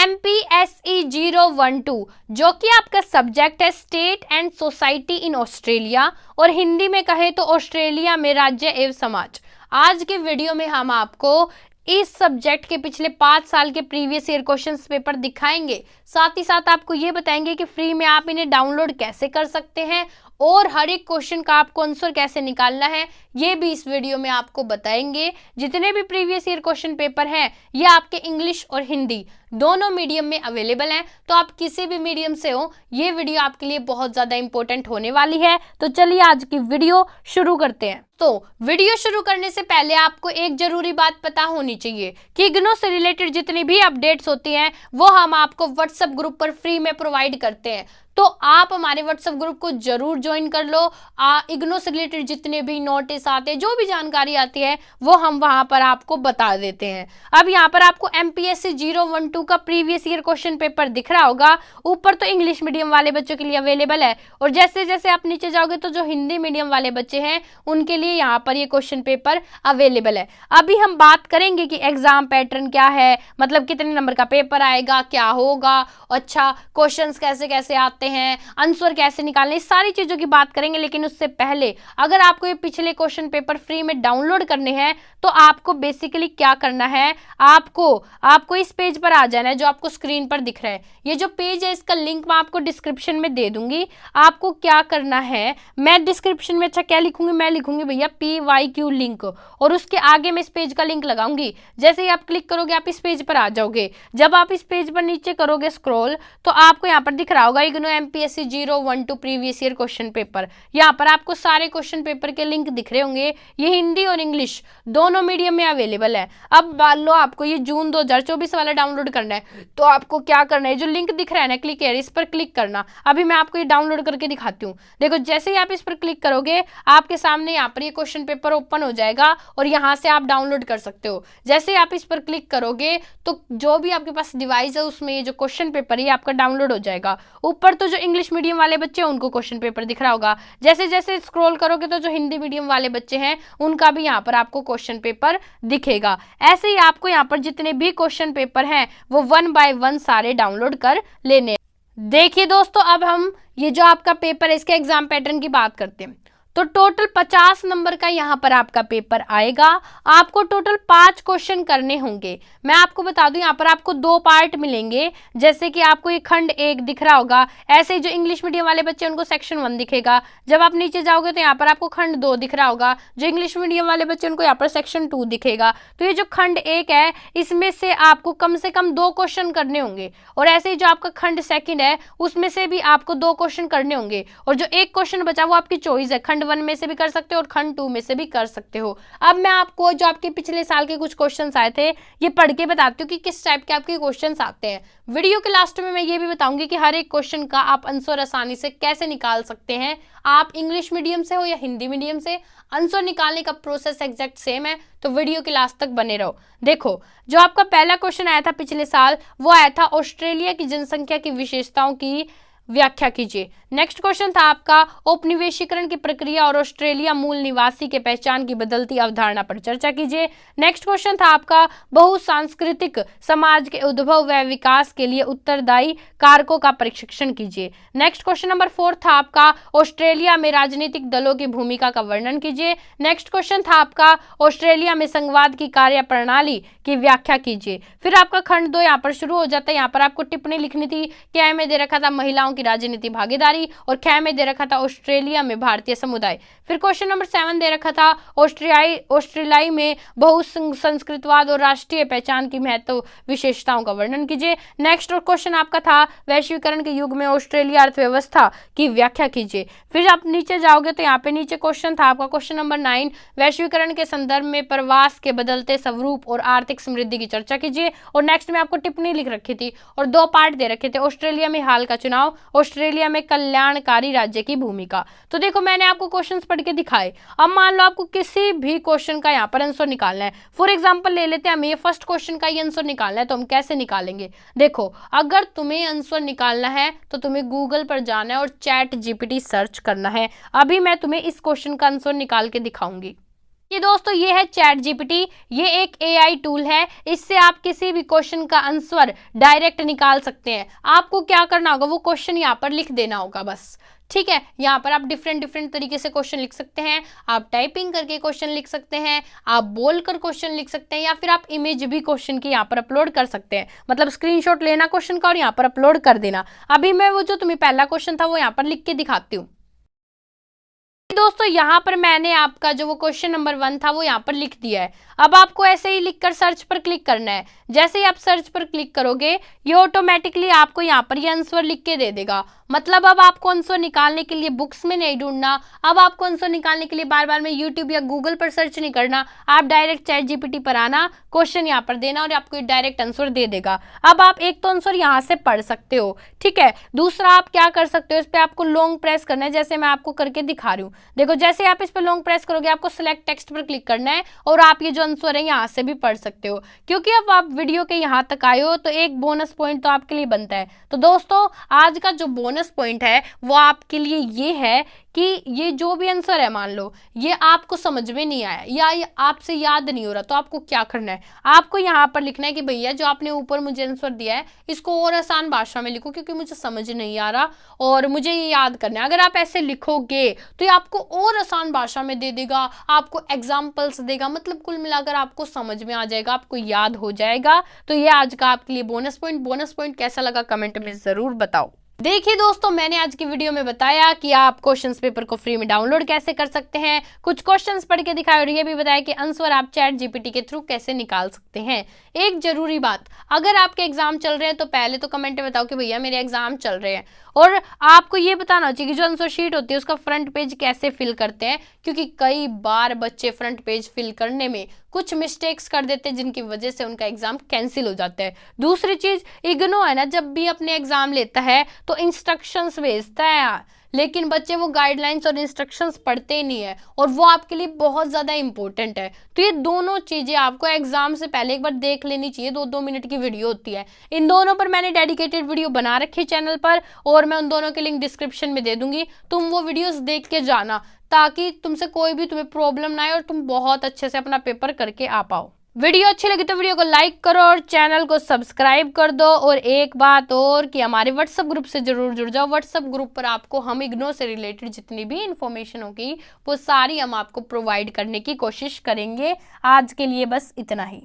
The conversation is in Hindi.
MPSE 012 जो कि आपका सब्जेक्ट है state and society in Australia, और हिंदी में कहे तो ऑस्ट्रेलिया में राज्य एवं समाज। आज के वीडियो में हम आपको इस सब्जेक्ट के पिछले 5 साल के प्रीवियस ईयर क्वेश्चंस पेपर दिखाएंगे, साथ ही साथ आपको ये बताएंगे कि फ्री में आप इन्हें डाउनलोड कैसे कर सकते हैं और हर एक क्वेश्चन का आपको आंसर कैसे निकालना है ये भी इस वीडियो में आपको बताएंगे। जितने भी प्रीवियस ईयर क्वेश्चन पेपर हैं ये आपके इंग्लिश और हिंदी दोनों मीडियम में अवेलेबल हैं, तो आप किसी भी मीडियम से हो ये वीडियो आपके लिए बहुत ज़्यादा इंपॉर्टेंट होने वाली है। तो चलिए आज की वीडियो शुरू करते हैं। तो वीडियो शुरू करने से पहले आपको एक जरूरी बात पता होनी चाहिए कि इग्नू से रिलेटेड जितनी भी अपडेट्स होती हैं वो हम आपको व्हाट्सएप ग्रुप पर फ्री में प्रोवाइड करते हैं, तो आप हमारे व्हाट्सएप ग्रुप को जरूर ज्वाइन कर लो। इग्नू से रिलेटेड जितने भी नोटिस आते हैं, जो भी जानकारी आती है वो हम वहां पर आपको बता देते हैं। अब यहाँ पर आपको MPSE 012 का प्रीवियस ईयर क्वेश्चन पेपर दिख रहा होगा, ऊपर तो इंग्लिश मीडियम वाले बच्चों के लिए अवेलेबल है, और जैसे जैसे आप नीचे जाओगे तो जो हिंदी मीडियम वाले बच्चे हैं उनके लिए यहाँ पर ये क्वेश्चन पेपर अवेलेबल है। अभी हम बात करेंगे कि एग्जाम पैटर्न क्या है, मतलब कितने नंबर का पेपर आएगा, क्या होगा, अच्छा क्वेश्चंस कैसे कैसे आते हैं, आंसर कैसे निकालने, इस सारी चीजों की बात करेंगे। लेकिन उससे पहले अगर आपको ये पिछले क्वेश्चन पेपर फ्री में डाउनलोड करने हैं तो आपको बेसिकली क्या करना है, आपको इस पेज पर आ जाना है जो आपको स्क्रीन पर दिख रहा है। ये जो पेज है इसका लिंक मैं आपको डिस्क्रिप्शन में दे दूंगी। आपको क्या करना है, मैं डिस्क्रिप्शन में अच्छा क्या लिखूंगी, मैं लिखूंगी भैया PYQ लिंक, और उसके आगे मैं इस पेज का लिंक लगाऊंगी। जैसे ही आप क्लिक करोगे आप इस पेज पर आ जाओगे। जब आप इस पेज पर नीचे करोगे स्क्रॉल तो आपको यहाँ पर दिख रहा होगा IGNOU MPSE 012 previous year question paper. यहाँ पर आपको सारे क्वेश्चन पेपर के लिंक दिख रहे होंगे। ये हिंदी और इंग्लिश दोनों मीडियम में अवेलेबल है। अब मान लो आपको ये जून 2024 वाला डाउनलोड करना है, तो आपको क्या करना है, जो लिंक दिख रहा है ना क्लिक हियर, इस पर क्लिक करना। अभी मैं आपको ये डाउनलोड करके दिखाती हूँ। देखो जैसे ही आप इस पर क्लिक करोगे आपके सामने यहाँ पर ये क्वेश्चन पेपर ओपन हो जाएगा और यहाँ से आप डाउनलोड कर सकते हो। जैसे ही आप इस पर क्लिक करोगे तो जो भी आपके पास डिवाइस है उसमें ये जो क्वेश्चन पेपर है आपका डाउनलोड हो जाएगा। ऊपर तो जो इंग्लिश मीडियम वाले बच्चे हैं उनको क्वेश्चन पेपर दिख रहा होगा। जैसे जैसे स्क्रॉल करोगे तो जो हिंदी मीडियम वाले बच्चे हैं उनका भी यहाँ पर आपको क्वेश्चन पेपर दिखेगा। ऐसे ही आपको यहाँ पर जितने भी क्वेश्चन पेपर हैं वो 1 बाय 1 सारे डाउनलोड कर लेने। देखिए दोस्तों, अब हम ये जो आपका पेपर है इसके एग्जाम पैटर्न की बात करते हैं। तो टोटल 50 नंबर का यहाँ पर आपका पेपर आएगा। आपको टोटल 5 क्वेश्चन करने होंगे। मैं आपको बता दूं यहाँ पर आपको 2 पार्ट मिलेंगे। जैसे कि आपको ये खंड 1 दिख रहा होगा, ऐसे ही जो इंग्लिश मीडियम वाले बच्चे उनको सेक्शन 1 दिखेगा। जब आप नीचे जाओगे तो यहाँ पर आपको खंड 2 दिख रहा होगा, जो इंग्लिश मीडियम वाले बच्चे उनको यहाँ पर सेक्शन 2 दिखेगा। तो ये जो खंड 1 है इसमें से आपको कम से कम 2 क्वेश्चन करने होंगे, और ऐसे ही जो आपका खंड 2 है उसमें से भी आपको 2 क्वेश्चन करने होंगे, और जो एक क्वेश्चन बचा वो आपकी चॉइस है, खंड 1 में से भी कर सकते हो और खंड 2 में से भी कर सकते हो। अब मैं आपको जो आपके पिछले साल के कुछ क्वेश्चंस आए थे ये पढ़ के बताती हूँ कि किस टाइप के आपके क्वेश्चंस आते हैं। वीडियो के लास्ट में मैं ये भी बताऊंगी कि हर एक क्वेश्चन का आप आंसर आसानी से कैसे निकाल सकते हैं। आप इंग्लिश मीडियम से हो या हिंदी मीडियम से, आंसर निकालने का प्रोसेस एग्जैक्ट सेम है, तो वीडियो के लास्ट तक बने रहो। देखो जो आपका पहला क्वेश्चन आया था पिछले साल वो आया था ऑस्ट्रेलिया की जनसंख्या की विशेषताओं की व्याख्या कीजिए। नेक्स्ट क्वेश्चन था आपका औपनिवेशीकरण की प्रक्रिया और ऑस्ट्रेलिया मूल निवासी के पहचान की बदलती अवधारणा पर चर्चा कीजिए। नेक्स्ट क्वेश्चन था आपका बहुसांस्कृतिक समाज के उद्भव व विकास के लिए उत्तरदायी कारकों का प्रशिक्षण कीजिए। नेक्स्ट क्वेश्चन नंबर 4 था आपका ऑस्ट्रेलिया में राजनीतिक दलों की भूमिका का वर्णन कीजिए। नेक्स्ट क्वेश्चन था आपका ऑस्ट्रेलिया में संवाद की कार्य प्रणाली की व्याख्या कीजिए। फिर आपका खंड 2 यहाँ पर शुरू हो जाता है। यहाँ पर आपको टिप्पणी लिखनी थी। क्या में दे रखा था महिलाओं की राजनीति भागीदारी, और ख्या में दे रखा था ऑस्ट्रेलिया में भारतीय समुदाय। फिर क्वेश्चन नंबर 7 दे रखा था ऑस्ट्रेलियाई में बहुसंस्कृतवाद और राष्ट्रीय पहचान की महत्व विशेषताओं का वर्णन कीजिए। नेक्स्ट क्वेश्चन आपका था वैश्वीकरण के युग में ऑस्ट्रेलिया अर्थव्यवस्था की व्याख्या कीजिए। फिर आप नीचे जाओगे तो यहाँ पे नीचे क्वेश्चन था आपका क्वेश्चन नंबर 9 वैश्वीकरण के संदर्भ में प्रवास के बदलते स्वरूप और आर्थिक समृद्धि की चर्चा कीजिए। और नेक्स्ट में आपको टिप्पणी लिख रखी थी और 2 पार्ट दे रखे थे, ऑस्ट्रेलिया में हाल का चुनाव, ऑस्ट्रेलिया में कल्याणकारी राज्य की भूमिका। तो देखो मैंने आपको क्वेश्चंस पढ़ के दिखाए। अब मान लो आपको किसी भी क्वेश्चन का यहाँ पर आंसर निकालना है। फॉर एग्जांपल ले लेते हैं, हमें फर्स्ट क्वेश्चन का ही आंसर निकालना है, तो हम कैसे निकालेंगे? देखो अगर तुम्हें आंसर निकालना है तो तुम्हें गूगल पर जाना है और चैट GPT सर्च करना है। अभी मैं तुम्हें इस क्वेश्चन का आंसर निकाल के दिखाऊंगी। ये दोस्तों ये है चैट जीपीटी। ये एक एआई टूल है। इससे आप किसी भी क्वेश्चन का आंसर डायरेक्ट निकाल सकते हैं। आपको क्या करना होगा, वो क्वेश्चन यहाँ पर लिख देना होगा बस, ठीक है। यहाँ पर आप डिफरेंट तरीके से क्वेश्चन लिख सकते हैं। आप टाइपिंग करके क्वेश्चन लिख सकते हैं, आप बोलकर क्वेश्चन लिख सकते हैं, या फिर आप इमेज भी क्वेश्चन की यहाँ पर अपलोड कर सकते हैं। मतलब स्क्रीनशॉट लेना क्वेश्चन का और यहाँ पर अपलोड कर देना। अभी मैं वो जो तुम्हें पहला क्वेश्चन था वो यहाँ पर लिख के दिखाती हूँ। दोस्तों यहाँ पर मैंने आपका जो वो क्वेश्चन नंबर 1 था वो यहाँ पर लिख दिया है। अब आपको ऐसे ही लिखकर सर्च पर क्लिक करना है। जैसे ही आप सर्च पर क्लिक करोगे ये ऑटोमेटिकली आपको यहाँ पर ये आंसर लिख के दे देगा। मतलब अब आपको आंसर निकालने के लिए बुक्स में नहीं ढूंढना, अब आपको आंसर निकालने के लिए बार बार में यूट्यूब या गूगल पर सर्च नहीं करना। आप डायरेक्ट चैट जीपीटी पर आना, क्वेश्चन यहाँ पर देना और आपको डायरेक्ट आंसर दे देगा। अब आप एक तो आंसर यहाँ से पढ़ सकते हो, ठीक है। दूसरा आप क्या कर सकते हो, इस पर आपको लॉन्ग प्रेस करना है, जैसे मैं आपको करके दिखा रही हूँ। देखो जैसे आप इस पर लॉन्ग प्रेस करोगे आपको सिलेक्ट टेक्स्ट पर क्लिक करना है और आप ये जो आंसर है यहाँ से भी पढ़ सकते हो। क्योंकि अब आप वीडियो के यहाँ तक आए हो तो एक बोनस पॉइंट तो आपके लिए बनता है। तो दोस्तों आज का जो बोनस पॉइंट है वो आपके लिए ये है कि ये जो भी आंसर है, मान लो ये आपको समझ में नहीं आया या ये आपसे याद नहीं हो रहा, तो आपको क्या करना है, आपको यहाँ पर लिखना है कि भैया जो आपने ऊपर मुझे आंसर दिया है इसको और आसान भाषा में लिखो क्योंकि मुझे समझ नहीं आ रहा और मुझे ये याद करना है। अगर आप ऐसे लिखोगे तो ये आपको और आसान भाषा में दे देगा, आपको एग्जाम्पल्स देगा। मतलब कुल मिलाकर आपको समझ में आ जाएगा, आपको याद हो जाएगा। तो ये आज का आपके लिए बोनस पॉइंट कैसा लगा कमेंट में जरूर बताओ। देखिए दोस्तों मैंने आज की वीडियो में बताया कि आप क्वेश्चंस पेपर को फ्री में डाउनलोड कैसे कर सकते हैं, कुछ क्वेश्चंस पढ़ के दिखाया और ये भी बताया कि आंसर आप चैट जीपीटी के थ्रू कैसे निकाल सकते हैं। एक जरूरी बात, अगर आपके एग्जाम चल रहे हैं तो पहले तो कमेंट में बताओ कि भैया मेरे एग्जाम चल रहे हैं, और आपको ये बताना चाहिए कि जो आंसर शीट होती है उसका फ्रंट पेज कैसे फिल करते हैं, क्योंकि कई बार बच्चे फ्रंट पेज फिल करने में कुछ मिस्टेक्स कर देते हैं जिनकी वजह से उनका एग्जाम कैंसिल हो जाता है। दूसरी चीज, इग्नो है ना, जब भी अपने एग्जाम लेता है तो इंस्ट्रक्शंस भेजता है, लेकिन बच्चे वो गाइडलाइंस और इंस्ट्रक्शंस पढ़ते ही नहीं है और वो आपके लिए बहुत ज़्यादा इंपॉर्टेंट है। तो ये दोनों चीज़ें आपको एग्जाम से पहले एक बार देख लेनी चाहिए। 2-2 मिनट की वीडियो होती है, इन दोनों पर मैंने डेडिकेटेड वीडियो बना रखी चैनल पर और मैं उन दोनों के लिंक डिस्क्रिप्शन में दे दूंगी। तुम वो वीडियोस देख के जाना ताकि तुमसे कोई भी तुम्हें प्रॉब्लम ना आए और तुम बहुत अच्छे से अपना पेपर करके आ पाओ। वीडियो अच्छी लगी तो वीडियो को लाइक करो और चैनल को सब्सक्राइब कर दो। और एक बात और कि हमारे व्हाट्सएप ग्रुप से जरूर जुड़ जाओ। व्हाट्सएप ग्रुप पर आपको हम इग्नो से रिलेटेड जितनी भी इंफॉर्मेशन होगी वो सारी हम आपको प्रोवाइड करने की कोशिश करेंगे। आज के लिए बस इतना ही।